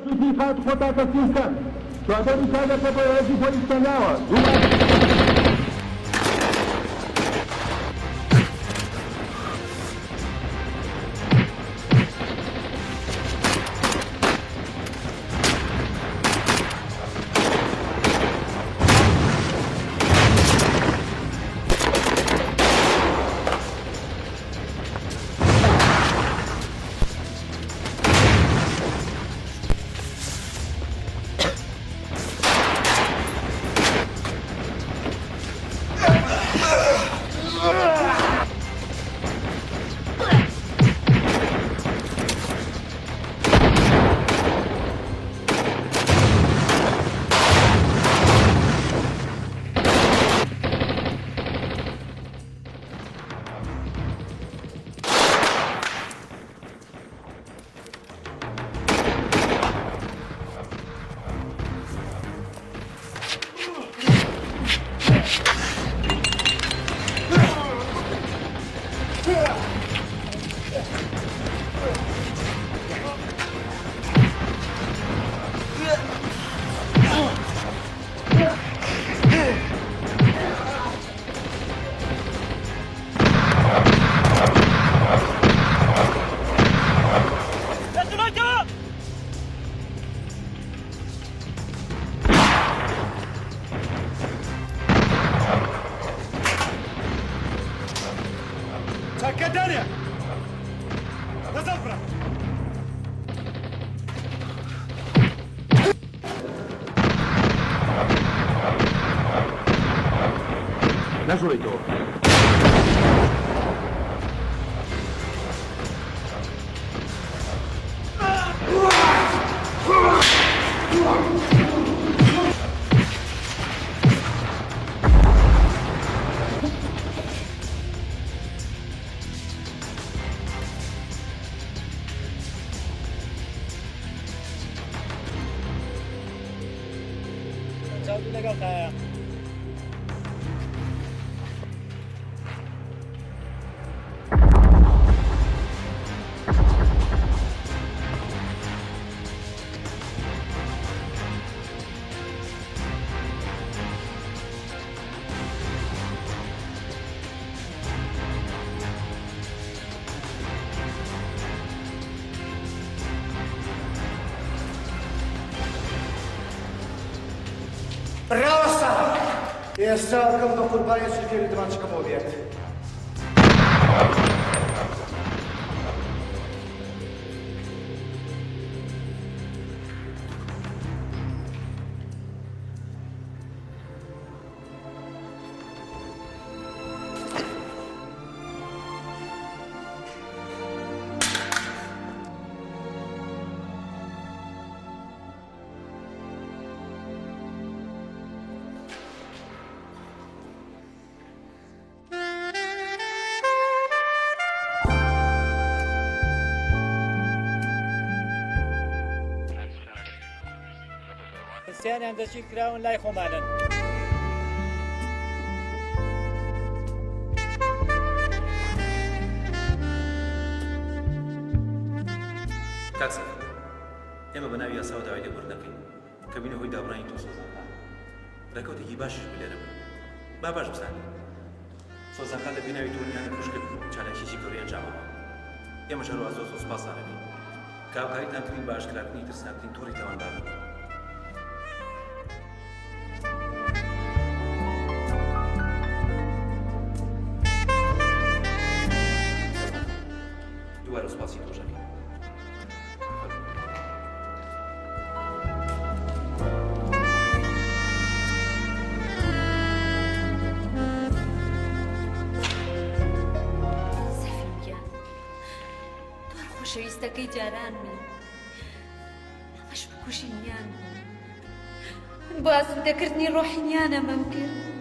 تطبيقات خطط السيستم تعد رسالة ويجب الاستماع. Sakatania! Na zapra! نشوي تو. Ciao, legal kaya. Prosta! Jeszcze oko do kurbania szybkiej dmaczka mówię. Sen endişe kiraun lay khomanan. کاکسە ئێمە بە ناوی یاساوە داوای لێبوور نەکەین کە بینە هۆی دابڕانی تۆ سۆزانخان ڕێکەوتێکی باشش لێرە بن با باش بزانین سۆزانخان لە بیناوی تۆنیانە خوشکرد چالێکێکی گەورەی ئەنجامەوە ئێمەش هەروە زۆر سوپاسدارەبین کە هاوکاریتان کردین بە ئاشکراکردنی ترسناکردنی تۆڕی تاوانبارن دووارە سوپاسی تۆشەکەین خۆشەویستەکەی جاران من ئەمەش بکوژینیان بوو بۆ ئاسوودەکردنی ڕۆحینیانە مەم کرد